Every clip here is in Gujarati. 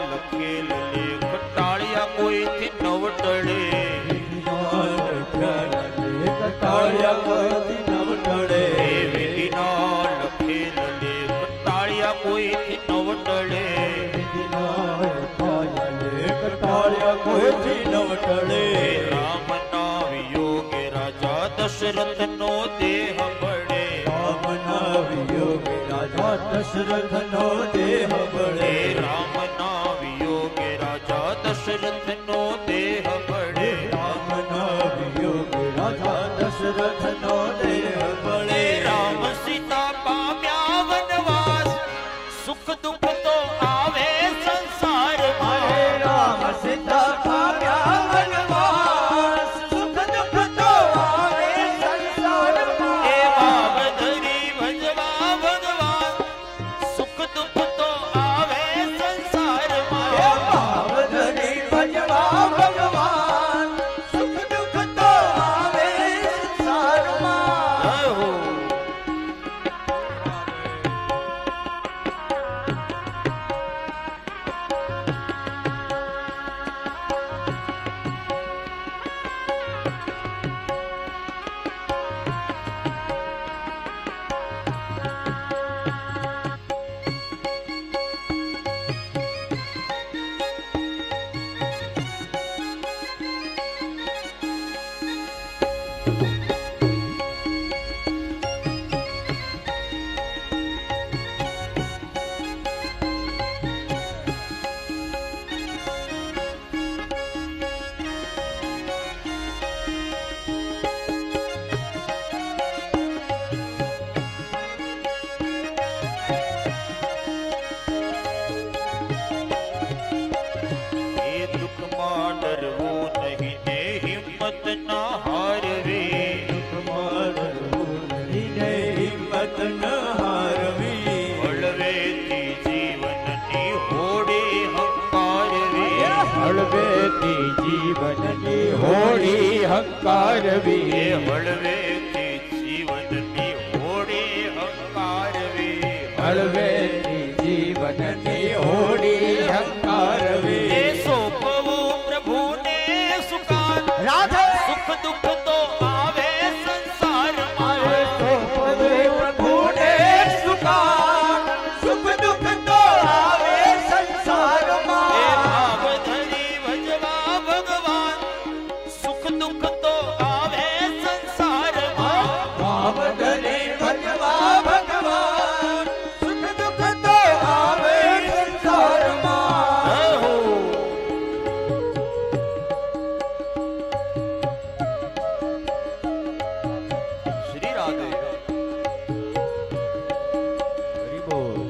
લખેલ લેખ ટાળ્યા કોઈથી નવ ટળે ટાળ્યા કોઈથી નવ ટળે વિધિના લખેલ લેખ ટાળ્યા કોઈથી નવ ટળે ટાળ્યા કોઈથી નવ ટળે રામના વિયોગે રાજા દશરથનો દેહ બળે રામના વિયોગે રાજા દશરથનો દેહ બળે રામના વિયોગે રાજા દશરથનો દેહ બળે રામના વિયોગે રાજા દશરથનો દેહ બળે રામ સીતા પામ્યા વનવાસ સુખ દુઃખ તો આવે સંસારમાં રામ સીતા પામ્યા વનવાસ સુખ દુઃખ તો આવે સંસારમાં એ ભાવધરી ભજવા ભગવાન સુખ દુઃખ તો આવે સંસારમાં ભાવધરી ભજવા ભગવાન સુખ દુઃખ તો આવે સંસારમાં જય હો ડરવું નહીં ને હિંમત ના હારવી હિંમત ન હારવી હળવેથી જીવનની હોડી હંકારવી હળવેથી જીવનની હોળી હંકારવી એ હળવેથી જીવનની હોડી હંકારવી હળવેથી જીવનની હોળી હંકારવી એ સોંપવું પ્રભુને સુકાન રાધે સુખ દુઃખ તો આવે સંસારમાં પ્રભુને સુકાન સુખ દુઃખ તો આવે એ સંસારમાં ભાવ ધરી ભજવા ભગવાન સુખ દુઃખ તો આવે સંસારમાં ભાવ ધરી ભજવા ભગવાન સુખ દુઃખ તો આવે સંસારમાં જય હો શ્રી રાધે હરિ બોલ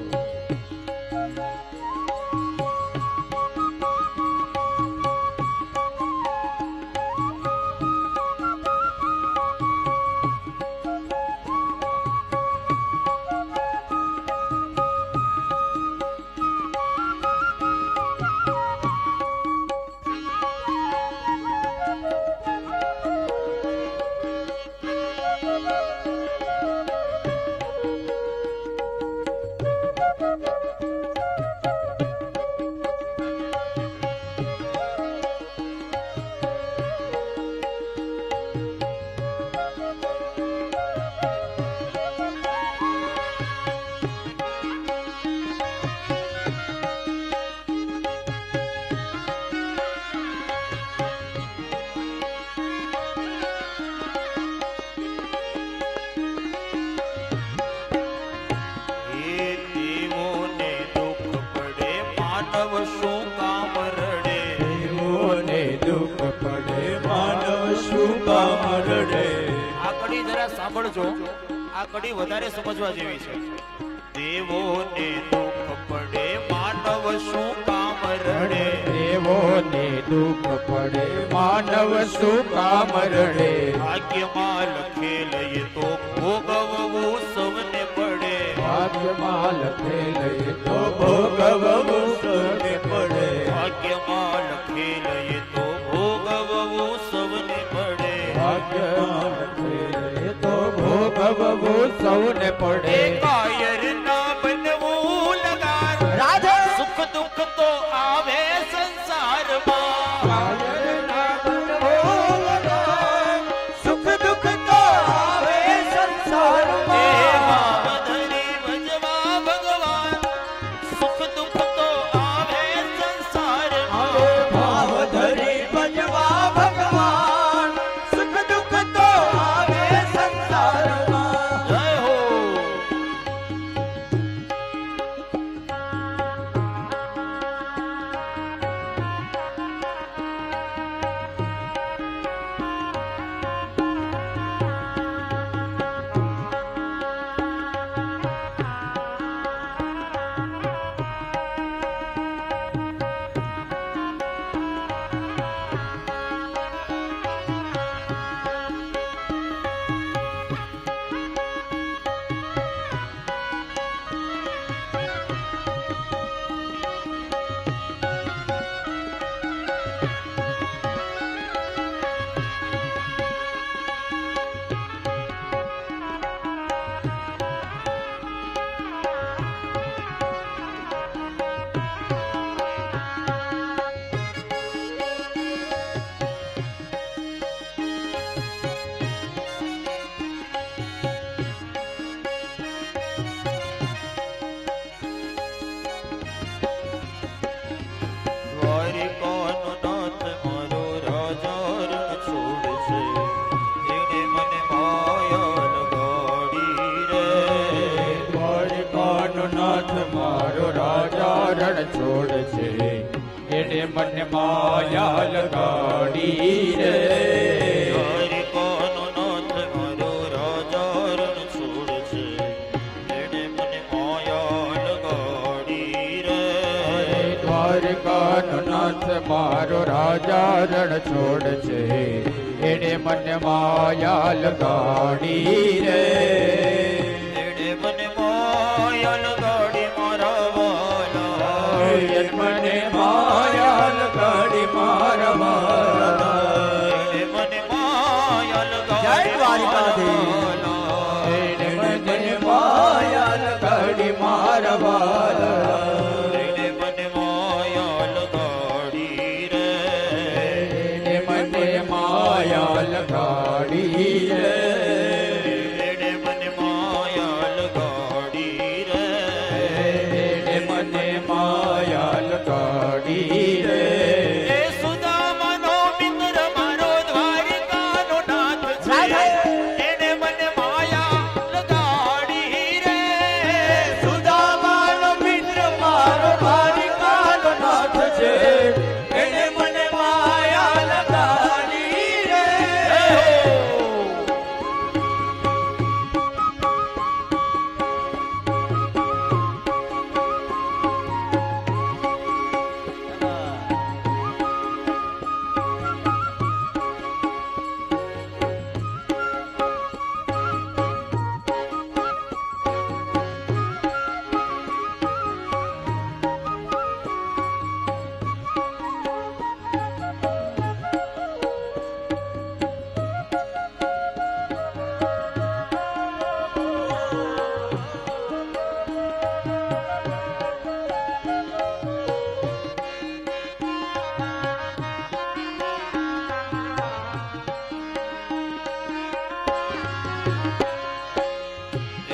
એ દેવોને દુઃખ પડે માનવ શું કામ રડે દેવોને દુઃખ પડે માનવ શું કામ રડે આ કડી જરા સાંભળજો આ કડી વધારે સમજવા જેવી છે દેવોને દુઃખ પડે માનવ શું કામ રડે દેવોને દુઃખ પડે માનવ શું કામ રડે ભાગ્યમાં લખેલ એ તો ભોગવવું સૌને પડે ભાગ્યમાં લખેલ એ તો ભોગવવું સૌને પડે ભાગ્યમાં લખેલ એ તો ભોગવવું સૌને પડે ભાગ્યમાં લખેલ એ તો ભોગવવું સૌને પડે એ કાયર ના બનવું લગાર રાધે સુખ દુઃખ તો આવે સંસારમાં કાયરના બનવો લગાય, સુખ દુઃખ તો આવે એ સંસારમાં. ભાવધરી ભજવા ભગવાન સુખ દુઃખ તો આવે સંસારમાં હવે ભાવ ધરી ભજવા ભગવાન, સુખ દુઃખ તો આવે સંસારમાં. જય હો દ્વારિકાનો નાથ મારો રાજા રણ છોડશે એને મને માયા લગાડી રે દ્વારિકાનો નાથ મારો રાજા રણ છોડ છે, એને મને માયા લગાડી રે. દ્વારિકાનો નાથ મારો રાજા રણ છોડશે એને મને માયા લગાડી રે દ્વારિકાનો નાથ મારો રાજા રણ છોડ છે, એને મને માયા લગાડી રે. એને મને માયા લગાડી મારા વાલા એને મને માયા લગાડી મારા વાલા. એને મને માયા લગાડી જય દ્વારિકાધીશ. મારા એને મને માયા લગાડી મારા વાલા. એને મને માયા લગાડી રે એને મને માયા લગાડી રે. એને મને માયા લગાડી રે એને મને માયા લગાડી રે. એ સુદામાનો મિત્ર મારો દ્વારિકાનો નાથ છે એને મને માયા લગાડી રે સુદામાનો મિત્ર મારો દ્વારિકાનો નાથ છે, એને મને માયા લગાડી રે.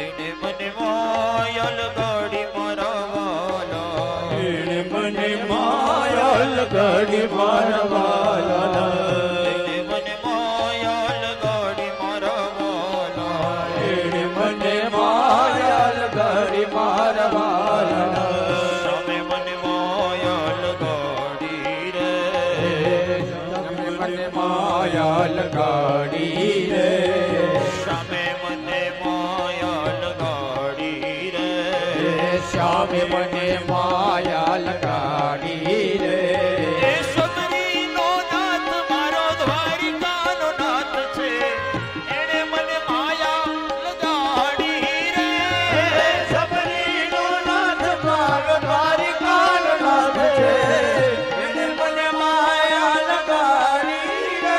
એને મને માયા લગાડી મારા વાલા એને મને માયા લગાડી મારા વાલા. એને મને માયા લગાડી મારા વાલા એને મને માયા લગાડી મારા વાલા. તમે મને માયા લગાડી રે તમે મને માયા લગાડી રે. સામે મને માયા લગાડી રે શ્યામે મને માયા લગાડી રે. એ સબરીનો નાથ મારો દ્વારિકાનો નાથ છે એને મને માયા લગાડી રે સબરીનો નાથ મારો દ્વારિકાનો નાથ છે, એને મને માયા લગાડી રે.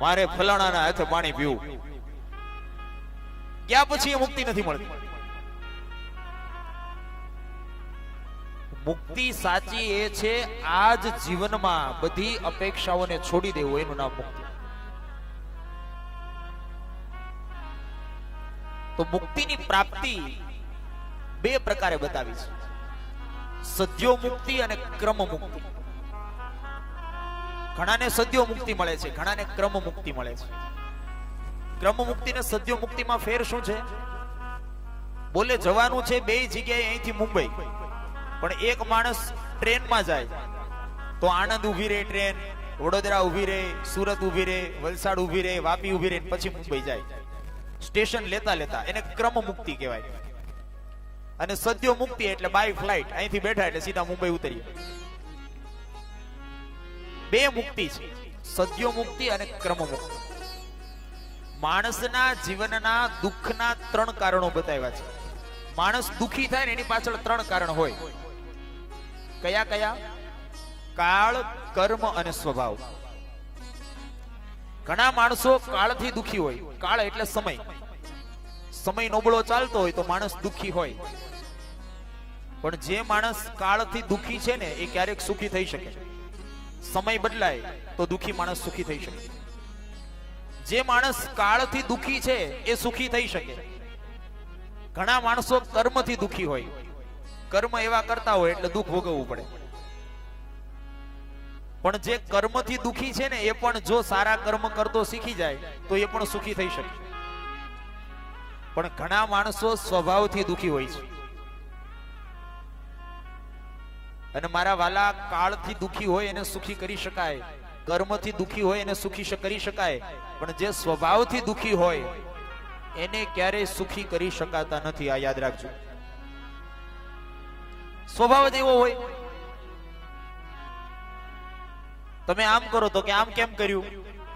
મારે ફલાણાના હાથે પાણી પીવું, ગયા પછી એ મુક્તિ નથી મળતી. મુક્તિ સાચી એ છે આ જ જીવનમાં બધી અપેક્ષાઓને છોડી દેવું, એનું નામ મુક્તિ. તો મુક્તિની પ્રાપ્તિ બે પ્રકારે બતાવી છે, સદ્યો મુક્તિ અને ક્રમ મુક્તિ. ઘણાને સદ્યો મુક્તિ મળે છે, ઘણાને ક્રમ મુક્તિ મળે છે. ક્રમ મુક્તિ ને સદ્યો મુક્તિમાં ફેર શું છે? બોલે જવાનું છે બે જગ્યાએ, અહીંથી મુંબઈ, પણ એક માણસ ટ્રેનમાં જાય તો આણંદ ઉભી રહે ટ્રેન, વડોદરા ઉભી રહે, સુરત ઉભી રહે, વલસાડ ઉભી રહે, વાપી ઉભી રહે, પછી મુંબઈ જાય. સ્ટેશન લેતા લેતા એને ક્રમ મુક્તિ કહેવાય. અને સદ્યો મુક્તિ એટલે બાય ફ્લાઇટ, અહીંથી બેઠા એટલે સીધા મુંબઈ ઉતરીએ. બે મુક્તિ છે, સદ્યો મુક્તિ અને ક્રમ મુક્તિ. માણસના જીવનના દુઃખના ત્રણ કારણો બતાવ્યા છે. માણસ દુઃખી થાય ને એની પાછળ ત્રણ કારણ હોય. કયા કયા? કાળ, કર્મ અને સ્વભાવ. ઘણા માણસો કાળથી દુઃખી હોય. કાળ એટલે સમય. સમય નબળો ચાલતો હોય તો માણસ દુઃખી હોય. પણ જે માણસ કાળથી દુઃખી છે ને એ ક્યારેક સુખી થઈ શકે. સમય બદલાય તો દુઃખી માણસ સુખી થઈ શકે. જે માણસ કાળથી દુઃખી છે એ સુખી થઈ શકે. ઘણા માણસો કર્મથી દુઃખી હોય. કર્મ એવા કરતા હોય એટલે દુઃખ ભોગવવું પડે. પણ જે કર્મથી દુઃખી છે ને એ પણ જો સારા કર્મ કરતો શીખી જાય તો એ પણ સુખી થઈ શકે. પણ ઘણા માણસો સ્વભાવથી દુઃખી હોય છે. અને મારા વાલા, કાળથી દુઃખી હોય એને સુખી કરી શકાય, કર્મથી દુઃખી હોય એને સુખી કરી શકાય, પણ જે સ્વભાવથી દુઃખી હોય એને ક્યારેય સુખી કરી શકાતા નથી. આ યાદ રાખજો. સ્વભાવ જ એવો હોય. તમે આમ કરો તો કે આમ કેમ કર્યું,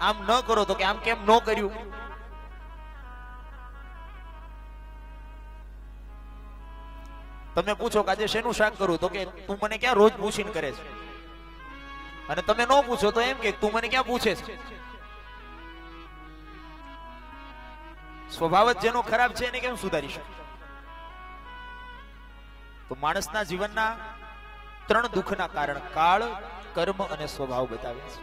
આમ ન કરો તો કે આમ કેમ ન કર્યું. તમે પૂછો કે આજે શેનું શાક કરું તો કે તું મને ક્યાં રોજ પૂછીને કરે છે. અને તમે ન પૂછો તો એમ કે તું મને ક્યાં પૂછે છે. સ્વભાવ જ જેનો ખરાબ છે એને કેમ સુધારી શકે? તો માણસના જીવનના ત્રણ દુઃખના કારણ કાળ, કર્મ અને સ્વભાવ બતાવે છે.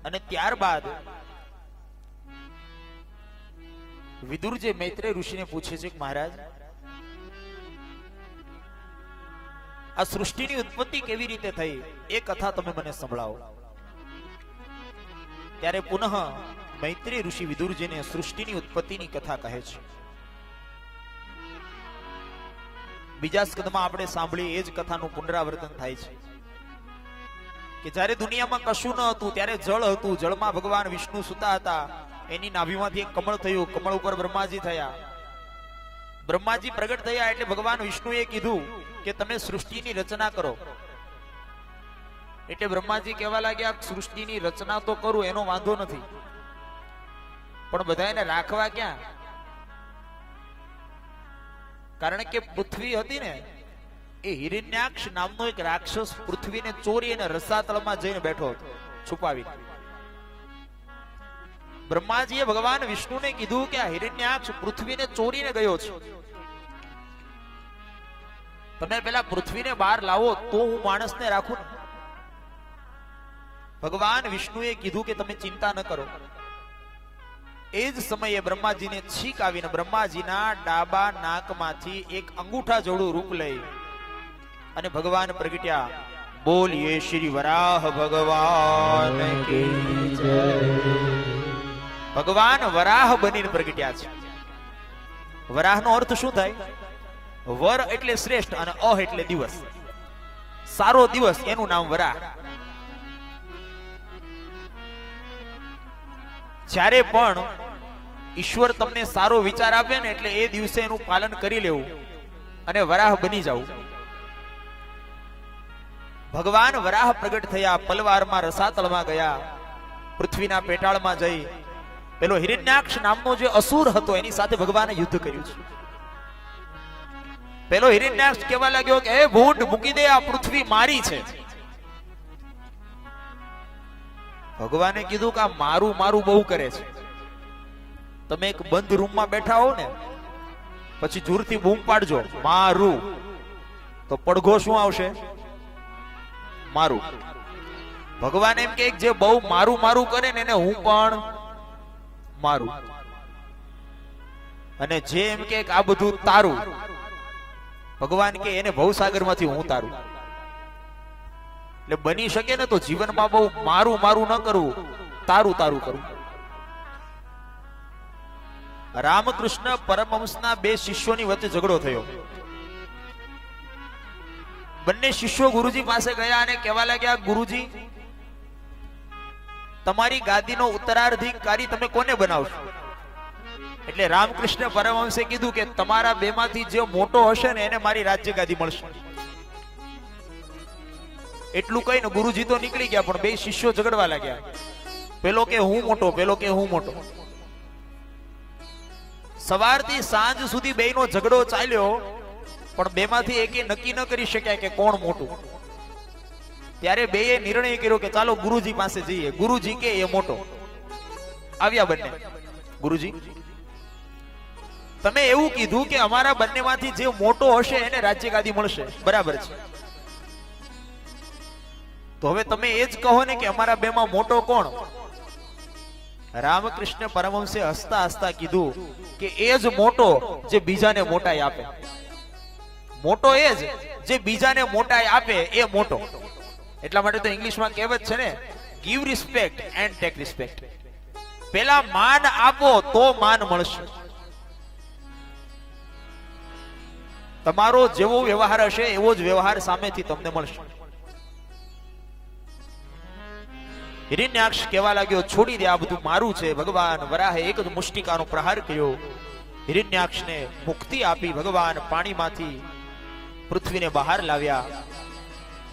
અને ત્યારબાદ વિદુર જે મૈત્રેય ઋષિને પૂછે છે કે મહારાજ, આ સૃષ્ટિની ઉત્પત્તિ કેવી રીતે થઈ એ કથા તમે મને સંભળાવો. ત્યારે પુનઃ મૈત્રેય ઋષિ વિદુરજીને સૃષ્ટિની ઉત્પત્તિની કથા કહે છે. બીજા સ્કંદમાં આપણે સાંભળી એ જ કથાનું પુનરાવર્તન થાય છે કે જ્યારે દુનિયામાં કશું ન હતું ત્યારે જળ હતું, જળમાં ભગવાન વિષ્ણુ સૂતા હતા. એની નાભીમાંથી એક કમળ થયું, કમળ ઉપર બ્રહ્માજી થયા. બ્રહ્માજી પ્રગટ થયા એટલે ભગવાન વિષ્ણુએ કીધું કે તમે સૃષ્ટિની રચના કરો. એટલે બ્રહ્માજી કહેવા લાગ્યા સૃષ્ટિની રચના તો કરું એનો વાંધો નથી, પણ બધા એને રાખવા ક્યાં? કારણ કે પૃથ્વી હતી ને એ હિરણ્યાક્ષ નામનો એક રાક્ષસ પૃથ્વીને ચોરી અને રસાતળમાં જઈને બેઠો હતો છુપાવીને. બ્રહ્માજીએ ભગવાન વિષ્ણુને કીધું કે આ હિરણ્યાક્ષ પૃથ્વીને ચોરીને ગયો છે, તમે પેલા પૃથ્વીને બહાર લાવો તો હું માણસને રાખું. ભગવાન વિષ્ણુએ કીધું કે તમે ચિંતા ન કરો. એ જ સમયે બ્રહ્માજીને છીક આવીને બ્રહ્માજીના ડાબા નાકમાંથી એક અંગૂઠા જોડું રૂપ લઈ અને ભગવાન પ્રગટ્યા. બોલીએ શ્રી વરાહ ભગવાન કી જય. ભગવાન વરાહ બનીને પ્રગટ્યા છે. વરાહનો અર્થ શું થાય? વર એટલે શ્રેષ્ઠ અને અહ એટલે દિવસ, સારો દિવસ, એનું નામ વરાહ. જ્યારે પણ ઈશ્વર તમને સારો વિચાર આપે ને એટલે એ દિવસે એનું પાલન કરી લેવું અને વરાહ બની જવું. ભગવાન વરાહ પ્રગટ થયા, પલવારમાં રસાતળમાં ગયા, પૃથ્વીના પેટાળમાં જઈ પેલો હિરણ્યાક્ષ નામનો જે અસુર હતો એની સાથે ભગવાને યુદ્ધ કર્યું છે. પેલો હિરણ્યાક્ષ કહેવા લાગ્યો કે હે ભૂંડ, મૂકી દે, આ પૃથ્વી મારી છે. ભગવાને કીધું કે આ મારું મારું બહુ કરે છે. તમે એક બંધ રૂમમાં બેઠા હો ને, પછી જોરથી બૂમ પાડજો મારું, તો પડઘો શું આવશે? મારું. ભગવાન એમ કે જે બહુ મારું મારું કરે ને એને હું પણ મારું, અને જે એમ કે આ બધું તારું, ભગવાન કે એને ભવસાગરમાંથી હું તારું. એટલે બની શકે ને તો જીવનમાં બહુ મારું મારું ન કરવું, તારું તારું કરવું. રામકૃષ્ણ પરમહંસના બે શિષ્યોની વચ્ચે ઝઘડો થયો. બંને શિષ્યો ગુરુજી પાસે ગયા અને કહેવા લાગ્યા, ગુરુજી તમારી ગાદીનો ઉત્તરાધિકારી તમે કોને બનાવશો? એટલે રામકૃષ્ણ પરમહંસે કીધું કે તમારા બેમાંથી જે મોટો હશે ને એને મારી રાજ્ય ગાદી મળશે. એટલું કહીને ગુરુજી તો નીકળી ગયા, પણ બે શિષ્યો ઝઘડવા લાગ્યા. પેલો કે હું મોટો, પેલો કે હું મોટો. સવારથી સાંજ સુધી બેયનો ઝઘડો ચાલ્યો, પણ બેમાંથી એકે નક્કી ન કરી શક્યા કે કોણ મોટું. ત્યારે બેએ નિર્ણય કર્યો કે ચાલો ગુરુજી પાસે જઈએ. ગુરુજી કે એ મોટો. આવ્યા બંને. ગુરુજી તમે એવું કીધું કે અમારા બંનેમાંથી જે મોટો હશે એને રાજ્ય ગાદી મળશે, બરાબર છે. તો હવે તમે એ જ કહો ને કે અમારા બેમાં મોટો કોણ? રામકૃષ્ણ પરમહંસે હસતા હસતા કીધું કે એ જ મોટો જે બીજાને મોટાઈ આપે. મોટો એ જ જે બીજાને મોટાઈ આપે એ મોટો. એટલા માટે તો ઇંગ્લિશમાં કહેવત છે ને, give respect and take respect. પેલા માન આપો તો માન મળશે. તમારો જેવો વ્યવહાર હશે એવો જ વ્યવહાર સામેથી તમને મળશે. હિરણ્યાક્ષ કહેવા લાગ્યો, છોડી દે આ બધું મારું છે. ભગવાન વરાહે એક જ મુષ્ટિકાનો પ્રહાર કર્યો. હિરણ્યાક્ષને મુક્તિ આપી. ભગવાન પાણીમાંથી પૃથ્વીને બહાર લાવ્યા.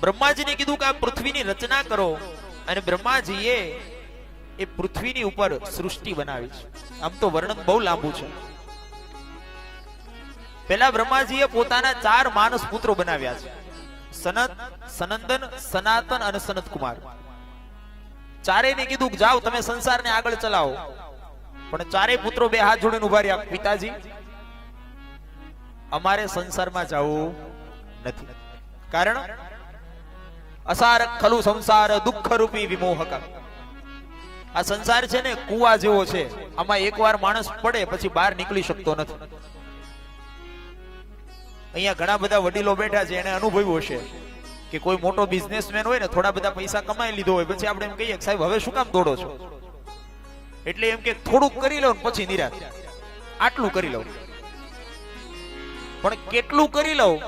બ્રહ્માજીને કીધું કે આ પૃથ્વીની રચના કરો, અને બ્રહ્માજીએ એ પૃથ્વીની ઉપર સૃષ્ટિ બનાવી છે. આમ તો વર્ણન બહુ લાંબુ છે. પહેલા બ્રહ્માજીએ પોતાના 4 માનસ પુત્રો બનાવ્યા છે, સનત, સનંદન, સનાતન અને સનત કુમાર. ચારેયને કીધું કે જાઓ તમે સંસારને આગળ ચલાવો. પણ ચારેય પુત્રો બે હાથ જોડીને ઉભા રહ્યા, પિતાજી અમારે સંસારમાં જવું નથી. કારણ અસાર ખલુ સંસાર દુઃખ રૂપી વિમોહક. આ સંસાર છે ને કુવા જેવો છે, આમાં એકવાર માણસ પડે પછી બહાર નીકળી શકતો નથી. અહીંયા ઘણા બધા વડીલો બેઠા છે, એને અનુભવ્યું હશે કે કોઈ મોટો બિઝનેસમેન હોય ને, થોડા બધા પૈસા કમાઈ લીધો હોય, પછી આપણે એમ કહીએ કે સાહેબ હવે શું કામ દોડો છો? એટલે એમ કે થોડુંક કરી લો ને પછી નિરાશ, આટલું કરી લઉં. પણ કેટલું કરી લઉં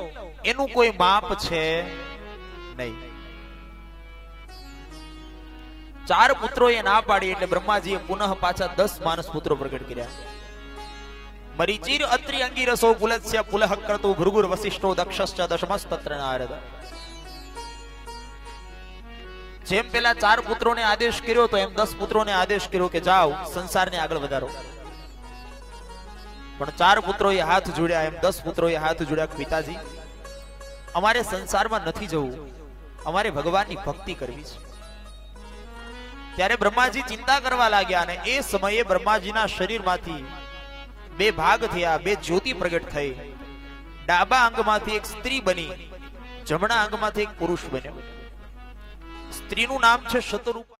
એનું કોઈ માપ છે નહીં. 4 પુત્રોએ ના પાડી એટલે બ્રહ્માજીએ પુનઃ પાછા 10 માનસ પુત્રો પ્રગટ કર્યા. મરીચિર અત્રિ અંગિરસો પુલસ્ય પુલહ ક્રતુ ભૃગુર વસિષ્ઠો દક્ષશ્ચ દશમસ્તત્ર નારદ. જેમ પેલા 4 પુત્રોને આદેશ કર્યો તો એમ 10 પુત્રોને આદેશ કર્યો કે જાઓ સંસારને આગળ વધારો. પણ 4 પુત્રોએ હાથ જોડ્યા, એમ 10 પુત્રોએ હાથ જોડ્યા, પિતાજી અમારે સંસારમાં નથી જવું, અમારે ભગવાનની ભક્તિ કરવી છે. ત્યારે બ્રહ્માજી ચિંતા કરવા લાગ્યા, અને એ સમયે બ્રહ્માજીના શરીરમાંથી 2 ભાગ થયા, 2 જ્યોતિ પ્રગટ થઈ. ડાબા અંગમાંથી એક સ્ત્રી બની, જમણા અંગમાંથી એક પુરુષ બન્યો. સ્ત્રીનું નામ છે શતરૂપા.